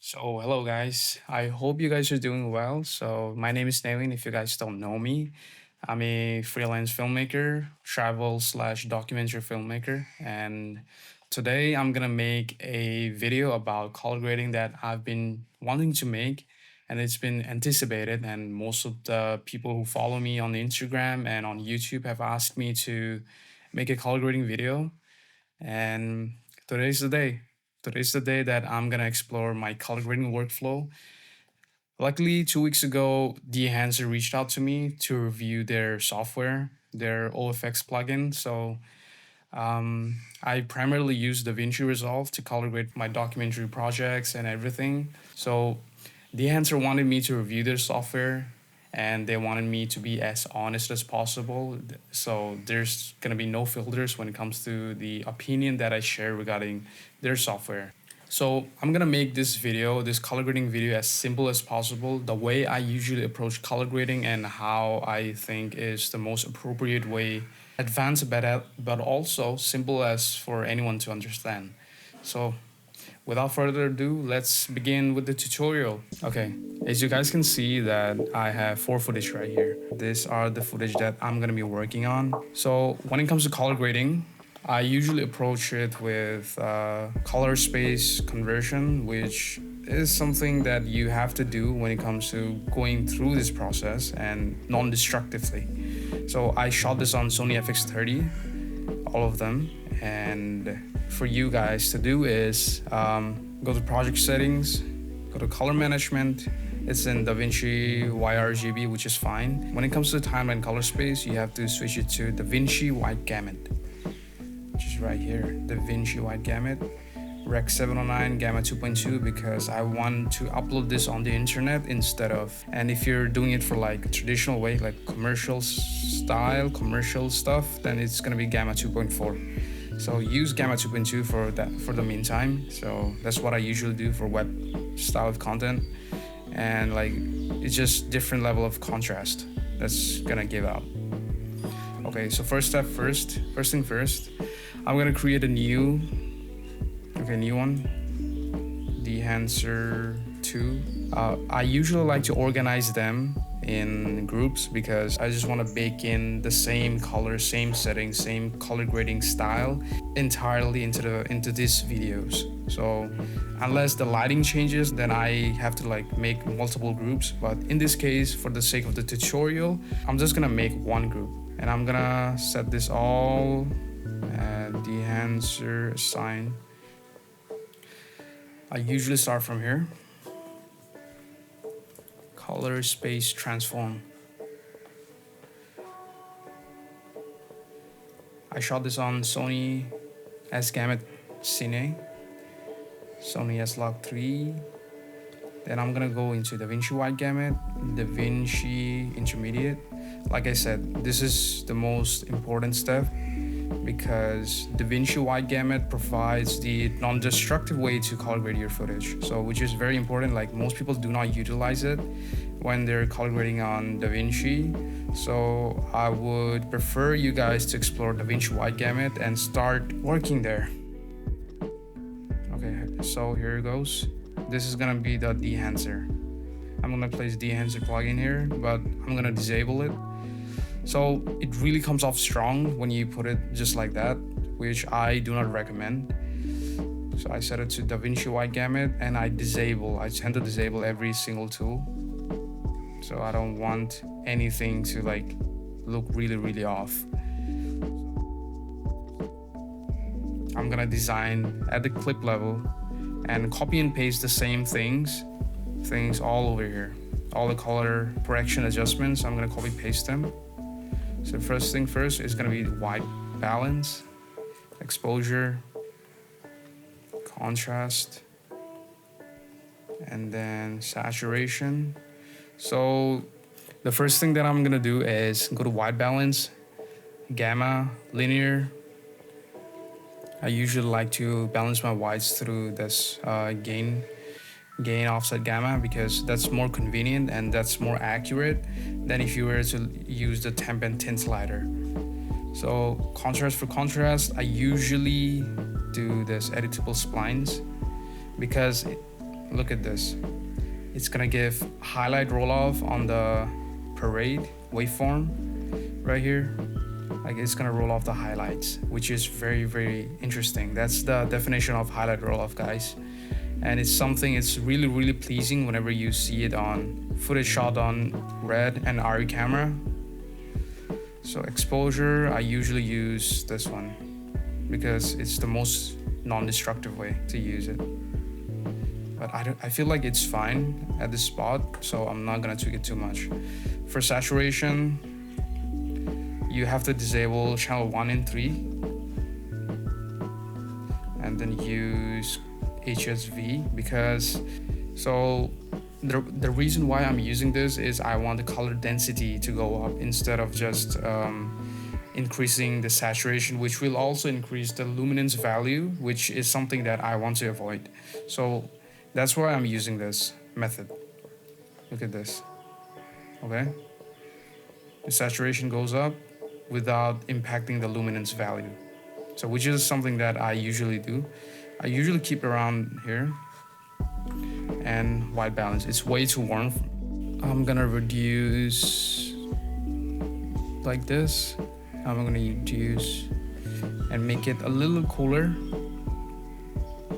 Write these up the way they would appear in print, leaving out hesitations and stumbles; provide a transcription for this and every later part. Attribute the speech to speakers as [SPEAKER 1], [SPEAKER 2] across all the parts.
[SPEAKER 1] So, hello guys. I hope you guys are doing well. So, my name is Navin. If you guys don't know me, I'm a freelance filmmaker, travel slash documentary filmmaker, and today I'm gonna make a video about color grading that I've been wanting to make, and it's been anticipated. And most of the people who follow me on Instagram and on YouTube have asked me to make a color grading video, and today's the day. Today's the day that I'm gonna explore my color grading workflow. Luckily, 2 weeks ago, Dehancer reached out to me to review their software, their OFX plugin. So I primarily use DaVinci Resolve to color grade my documentary projects and everything. So Dehancer wanted me to review their software and they wanted me to be as honest as possible. So there's gonna be no filters when it comes to the opinion that I share regarding their software. So I'm gonna make this video, this color grading video, as simple as possible. The way I usually approach color grading and how I think is the most appropriate way, advanced but also simple as for anyone to understand. So without further ado, let's begin with the tutorial. Okay, as you guys can see that I have 4 footage right here. These are the footage that I'm gonna be working on. So when it comes to color grading, I usually approach it with color space conversion, which is something that you have to do when it comes to going through this process and non-destructively. So I shot this on Sony FX30, all of them, and for you guys to do is go to project settings, go to color management. It's in DaVinci YRGB, which is fine. When it comes to timeline color space, you have to switch it to DaVinci Wide Gamut, which is right here, DaVinci Wide Gamut, Rec 709 Gamma 2.2, because I want to upload this on the internet instead of, and if you're doing it for like a traditional way, like commercial style, commercial stuff, then it's gonna be Gamma 2.4. So use Gamma 2.2 for that for the meantime. So that's what I usually do for web style of content, and like it's just different level of contrast that's gonna give out. Okay, so first thing first, I'm gonna create a new one, Dehancer 2. I usually like to organize them in groups because I just want to bake in the same color, same setting, same color grading style entirely into these videos. So unless the lighting changes, then I have to like make multiple groups. But in this case, for the sake of the tutorial, I'm just gonna make one group, and I'm gonna set this all Dehancer assign. I usually start from here. Color space transform. I shot this on Sony S-Gamut Cine, Sony S-Log 3. Then I'm gonna go into DaVinci Wide Gamut, DaVinci Intermediate. Like I said, this is the most important step because DaVinci Wide Gamut provides the non-destructive way to color grade your footage. So, which is very important. Like most people do not utilize it when they're color grading on DaVinci. So I would prefer you guys to explore DaVinci Wide Gamut and start working there. Okay, so here it goes. This is gonna be the Dehancer. I'm gonna place Dehancer plugin here, but I'm gonna disable it. So it really comes off strong when you put it just like that, which I do not recommend. So I set it to DaVinci Wide Gamut, and I tend to disable every single tool. So I don't want anything to like look really off. I'm gonna design at the clip level and copy and paste the same things all over here. All the color correction adjustments, I'm gonna copy paste them. So first thing first is gonna be white balance, exposure, contrast, and then saturation. So the first thing that I'm gonna do is go to white balance, gamma, linear. I usually like to balance my whites through this gain offset gamma because that's more convenient and that's more accurate than if you were to use the temp and tint slider. So contrast for contrast, I usually do this editable splines because look at this. It's gonna give highlight roll off on the parade waveform right here. Like it's gonna roll off the highlights, which is very, very interesting. That's the definition of highlight roll off, guys. And it's something, it's really, really pleasing whenever you see it on footage shot on Red and RE camera. So exposure, I usually use this one because it's the most non-destructive way to use it. But I feel like it's fine at this spot, so I'm not gonna tweak it too much. For saturation, you have to disable channel 1 and 3 and then use HSV because the reason why I'm using this is I want the color density to go up instead of just increasing the saturation, which will also increase the luminance value, which is something that I want to avoid. So that's why I'm using this method. Look at this. Okay, the saturation goes up without impacting the luminance value. So which is something that I usually do. I usually keep around here. And white balance, it's way too warm. I'm gonna reduce like this. I'm gonna reduce and make it a little cooler.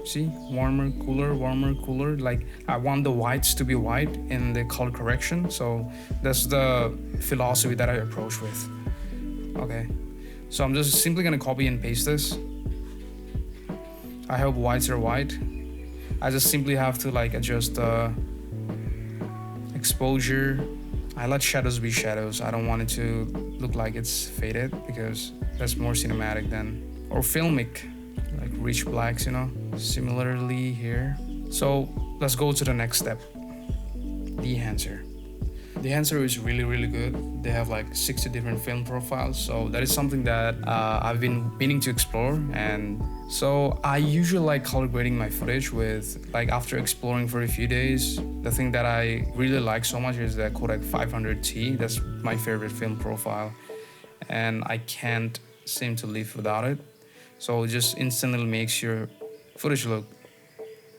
[SPEAKER 1] See, warmer, cooler. Like I want the whites to be white in the color correction. So that's the philosophy that I approach with. Okay, so I'm just simply gonna copy and paste this. I hope whites are white. I just simply have to like adjust the exposure. I let shadows be shadows. I don't want it to look like it's faded because that's more cinematic than, or filmic, like rich blacks, you know. Similarly here. So let's go to the next step. Dehancer. Dehancer is really, really good. They have like 60 different film profiles. So that is something that I've been meaning to explore. And so I usually like color grading my footage with, like after exploring for a few days, the thing that I really like so much is the Kodak 500T. That's my favorite film profile. And I can't seem to live without it. So it just instantly makes your footage look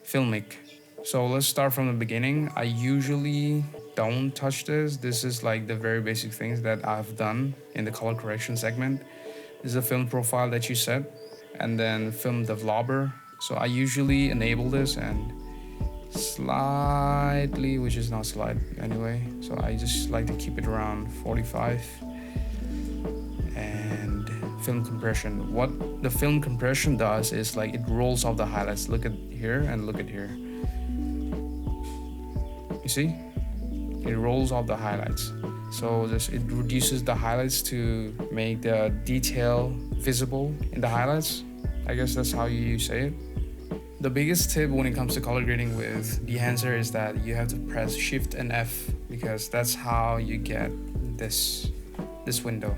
[SPEAKER 1] filmic. So let's start from the beginning. I usually don't touch this. This is like the very basic things that I've done in the color correction segment. This is a film profile that you set, and then film developer. So I usually enable this and slightly, which is not slight anyway. So I just like to keep it around 45. And film compression. What the film compression does is like it rolls off the highlights. Look at here and look at here. You see? It rolls off the highlights. So it reduces the highlights to make the detail visible in the highlights. I guess that's how you say it. The biggest tip when it comes to color grading with Dehancer is that you have to press Shift and F because that's how you get this window.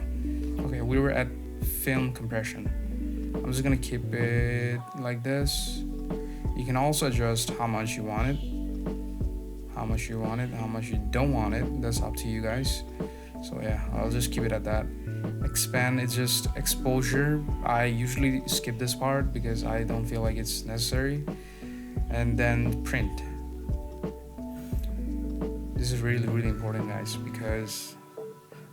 [SPEAKER 1] Okay, we were at film compression. I'm just gonna keep it like this. You can also adjust how much you want it, how much you don't want it. That's up to you guys. So yeah, I'll just keep it at that. Expand, it's just exposure. I usually skip this part because I don't feel like it's necessary. And then print. This is really, really important, guys, because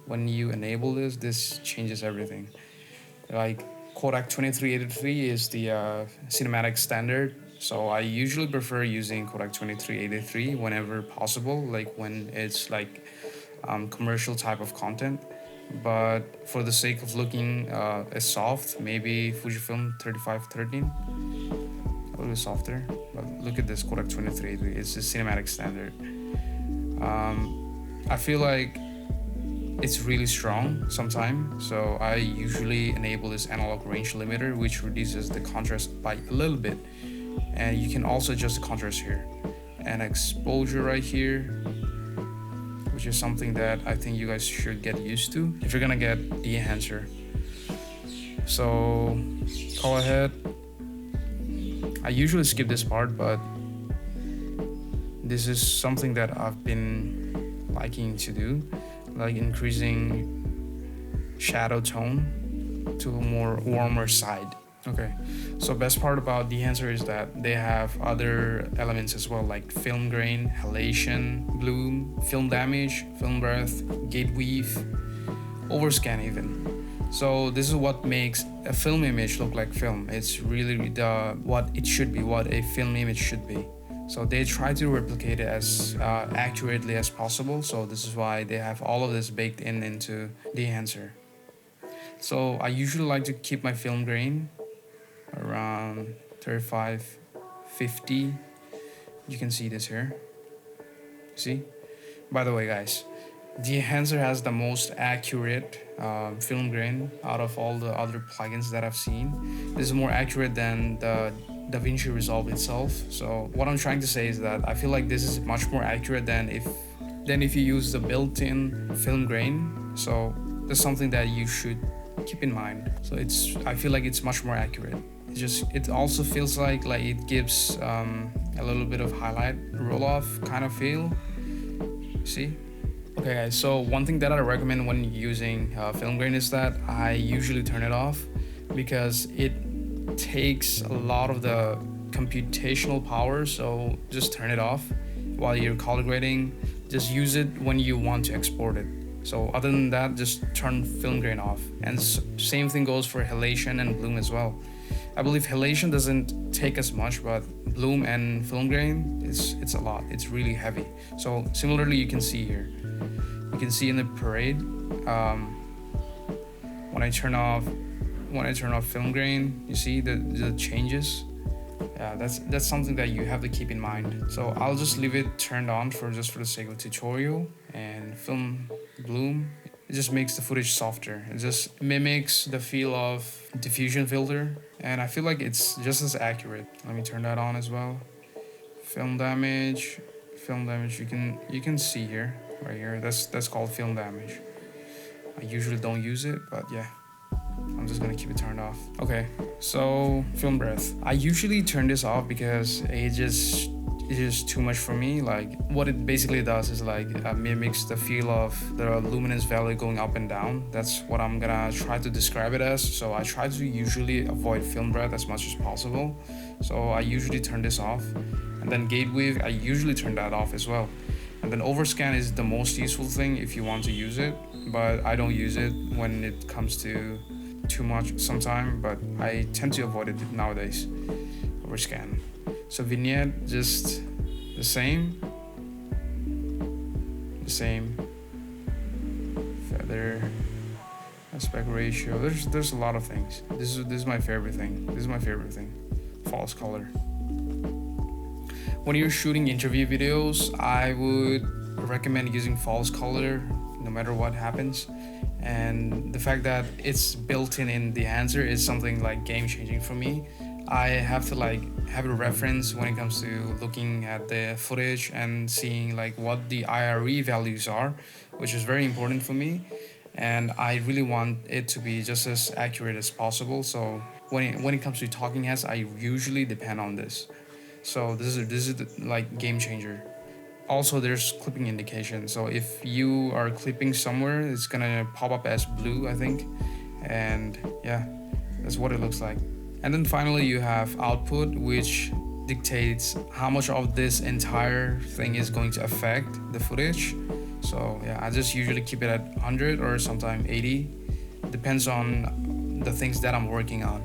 [SPEAKER 1] when you enable this changes everything. Like Kodak 2383 is the cinematic standard. So I usually prefer using Kodak 2383 whenever possible, like when it's like commercial type of content. But for the sake of looking soft, maybe Fujifilm 3513, a little softer. But look at this Kodak 2383, it's a cinematic standard. I feel like it's really strong sometimes, so I usually enable this analog range limiter, which reduces the contrast by a little bit. And you can also adjust the contrast here. And exposure right here, which is something that I think you guys should get used to if you're gonna get Dehancer. So go ahead. I usually skip this part, but this is something that I've been liking to do, like increasing shadow tone to a more warmer side. Okay, so best part about Dehancer is that they have other elements as well, like film grain, halation, bloom, film damage, film breath, gate weave, overscan even. So this is what makes a film image look like film. It's really the what it should be, what a film image should be. So they try to replicate it as accurately as possible. So this is why they have all of this baked in into Dehancer. So I usually like to keep my film grain around 35, 50. You can see this here. See? By the way, guys, Dehancer has the most accurate film grain out of all the other plugins that I've seen. This is more accurate than the DaVinci Resolve itself. So what I'm trying to say is that I feel like this is much more accurate than if you use the built-in film grain. So that's something that you should keep in mind. So I feel like it's much more accurate. It also feels like it gives a little bit of highlight roll off kind of feel. See? Okay guys, so one thing that I recommend when using film grain is that I usually turn it off because it takes a lot of the computational power. So just turn it off while you're color grading. Just use it when you want to export it. So other than that, just turn film grain off. And same thing goes for halation and bloom as well. I believe halation doesn't take as much, but bloom and film grain, it's a lot. It's really heavy. So similarly, you can see here. You can see in the parade, when I turn off film grain, you see the changes. Yeah, that's something that you have to keep in mind. So I'll just leave it turned on for the sake of tutorial. And film bloom, it just makes the footage softer. It just mimics the feel of diffusion filter, and I feel like it's just as accurate. Let me turn that on as well. Film damage. You can see here, right here. That's called film damage. I usually don't use it, but yeah. I'm just gonna keep it turned off. Okay, so film breath. I usually turn this off because it's just too much for me. Like what it basically does is mimics the feel of the luminance value going up and down. That's what I'm gonna try to describe it as. So I try to usually avoid film breath as much as possible. So I usually turn this off. And then gate weave, I usually turn that off as well. And then overscan is the most useful thing if you want to use it, but I don't use it when it comes to too much sometime, but I tend to avoid it nowadays. Overscan. So vignette, just the same. Feather, aspect ratio. There's a lot of things. This is my favorite thing. False color. When you're shooting interview videos, I would recommend using false color no matter what happens. And the fact that it's built in Dehancer is something game changing for me. I have to have a reference when it comes to looking at the footage and seeing what the IRE values are, which is very important for me. And I really want it to be just as accurate as possible. So when it comes to talking heads, I usually depend on this. So this is game changer. Also, there's clipping indication. So if you are clipping somewhere, it's gonna pop up as blue, I think. And yeah, that's what it looks like. And then finally, you have output, which dictates how much of this entire thing is going to affect the footage. So yeah, I just usually keep it at 100 or sometimes 80. Depends on the things that I'm working on.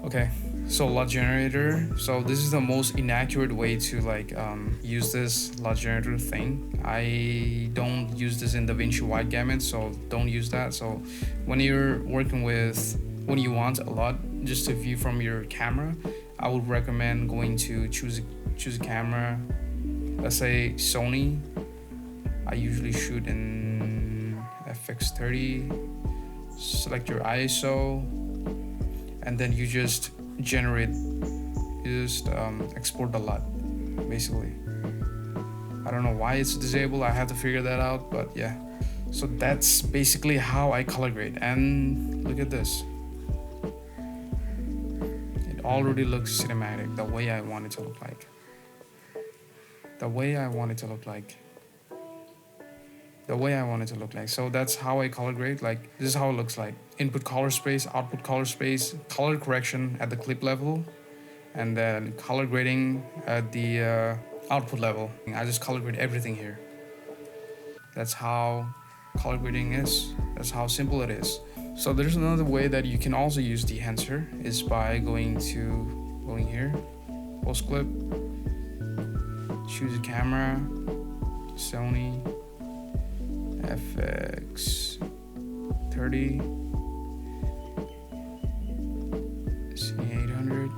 [SPEAKER 1] Okay, so LUT generator. So this is the most inaccurate way to use this LUT generator thing. I don't use this in DaVinci wide gamut, so don't use that. So when you want a LUT just to view from your camera, I would recommend going to choose a camera. Let's say Sony. I usually shoot in FX30. Select your ISO, and then you just export the LUT, basically. I don't know why it's disabled. I have to figure that out, but yeah. So that's basically how I color grade. And look at this. It already looks cinematic, the way I want it to look like. the way I want it to look like. So that's how I color grade. Like this is how it looks like. Input color space, output color space, color correction at the clip level, and then color grading at the output level. I just color grade everything here. That's how color grading is. That's how simple it is. So there's another way that you can also use Dehancer is by going here, post clip, choose a camera, Sony FX30, C800.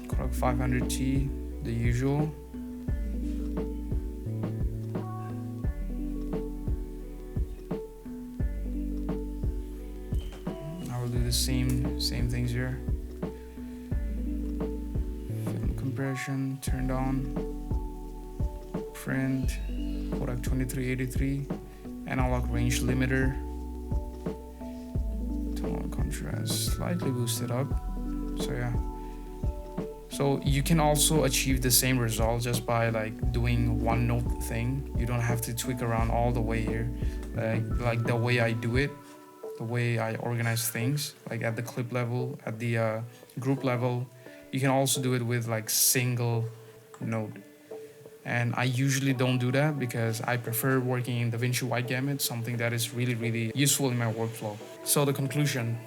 [SPEAKER 1] Kodak 500T, the usual. I will do the same things here. Film compression turned on. Print, Kodak 2383, analog range limiter. Tone contrast slightly boosted up. So yeah. So you can also achieve the same result just by like doing one note thing. You don't have to tweak around all the way here. Like the way I do it, the way I organize things, like at the clip level, at the group level. You can also do it with like single note. And I usually don't do that because I prefer working in DaVinci Wide Gamut, something that is really, really useful in my workflow. So the conclusion.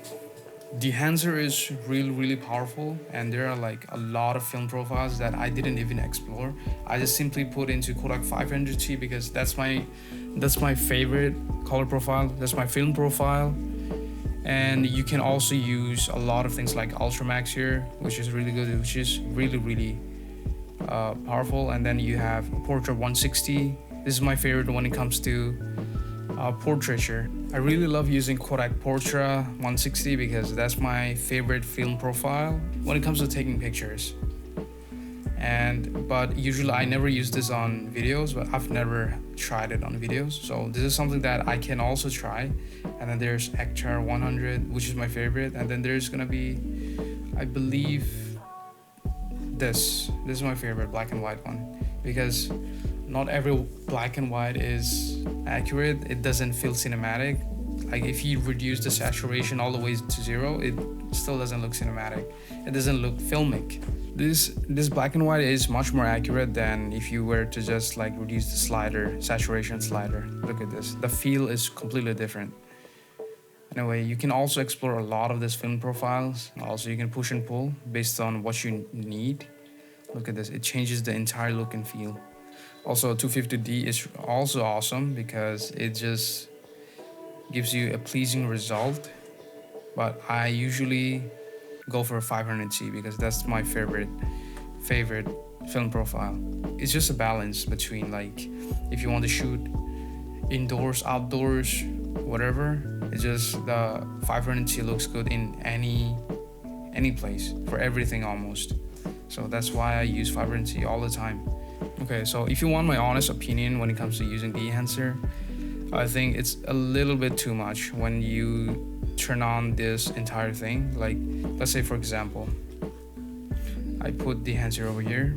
[SPEAKER 1] Dehancer is really powerful, and there are like a lot of film profiles that I didn't even explore. I just simply put into Kodak 500T because that's my favorite color profile. That's my film profile. And you can also use a lot of things like Ultramax here, which is really good, which is really powerful. And then you have Portrait 160. This is my favorite when it comes to portraiture. I really love using Kodak Portra 160 because that's my favorite film profile when it comes to taking pictures. But usually I never use this on videos, but I've never tried it on videos. So this is something that I can also try. And then there's Ektar 100, which is my favorite. And then there's gonna be, I believe, this is my favorite black and white one because not every black and white is accurate. It doesn't feel cinematic. Like if you reduce the saturation all the way to 0, it still doesn't look cinematic. It doesn't look filmic. This black and white is much more accurate than if you were to just like reduce the saturation slider. Look at this. The feel is completely different. Anyway, you can also explore a lot of these film profiles. Also, you can push and pull based on what you need. Look at this. It changes the entire look and feel. Also, 250D is also awesome because it just gives you a pleasing result. But I usually go for a 500C because that's my favorite film profile. It's just a balance between like if you want to shoot indoors, outdoors, whatever. It's just the 500C looks good in any place for everything almost. So that's why I use 500C all the time. Okay, so if you want my honest opinion when it comes to using Dehancer, I think it's a little bit too much when you turn on this entire thing. Like, let's say for example, I put Dehancer over here.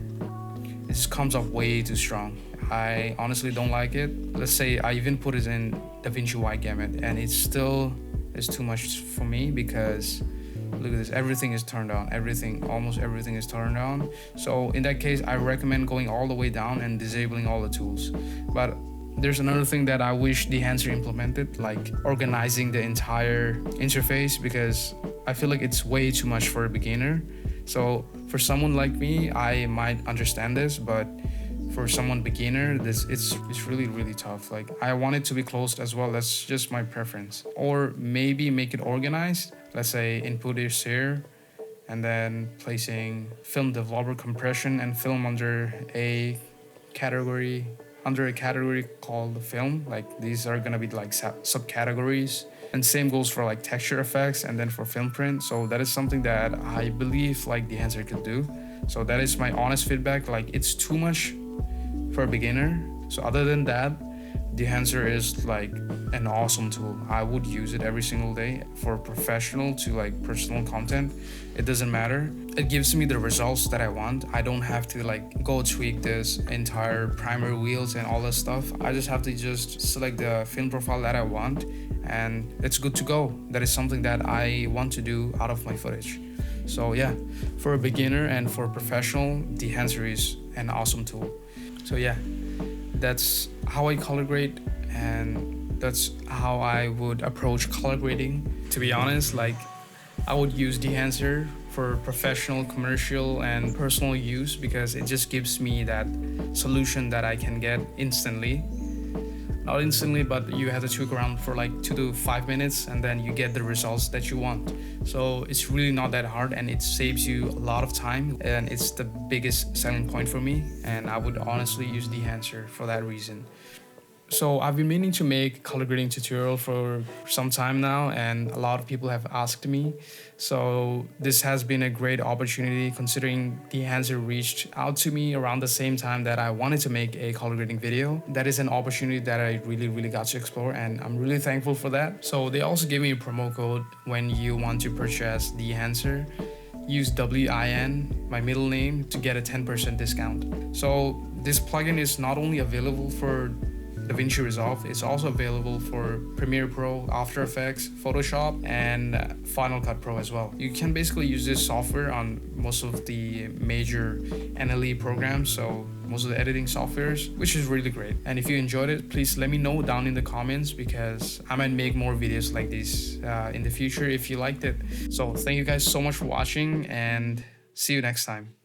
[SPEAKER 1] It just comes off way too strong. I honestly don't like it. Let's say I even put it in DaVinci Wide Gamut and it still is too much for me because look at this, everything is turned on. Almost everything is turned on. So in that case, I recommend going all the way down and disabling all the tools. But there's another thing that I wish Dehancer implemented, like organizing the entire interface, because I feel like it's way too much for a beginner. So for someone like me, I might understand this, but for someone beginner, it's really tough. Like I want it to be closed as well. That's just my preference. Or maybe make it organized. Let's say input is here, and then placing film developer compression and film under a category called film. Like these are gonna be like subcategories. And same goes for like texture effects and then for film print. So that is something that I believe like Dehancer could do. So that is my honest feedback. Like it's too much for a beginner. So other than that, Dehancer is like an awesome tool. I would use it every single day for professional to like personal content. It doesn't matter. It gives me the results that I want. I don't have to like go tweak this entire primer wheels and all that stuff. I just have to just select the film profile that I want and it's good to go. That is something that I want to do out of my footage. So yeah, for a beginner and for a professional, Dehancer is an awesome tool. So yeah, that's how I color grade and that's how I would approach color grading. To be honest, like I would use Dehancer for professional, commercial, and personal use because it just gives me that solution that I can get instantly. Not instantly, but you have to tweak around for like 2 to 5 minutes and then you get the results that you want. So it's really not that hard and it saves you a lot of time and it's the biggest selling point for me. And I would honestly use Dehancer for that reason. So I've been meaning to make color grading tutorial for some time now and a lot of people have asked me. So this has been a great opportunity considering Dehancer reached out to me around the same time that I wanted to make a color grading video. That is an opportunity that I really got to explore and I'm really thankful for that. So they also gave me a promo code when you want to purchase Dehancer. Use WIN, my middle name, to get a 10% discount. So this plugin is not only available for DaVinci Resolve, it's also available for Premiere Pro, After Effects, Photoshop, and Final Cut Pro as well. You can basically use this software on most of the major NLE programs, so most of the editing softwares, which is really great. And if you enjoyed it, please let me know down in the comments because I might make more videos like this in the future if you liked it. So thank you guys so much for watching and see you next time.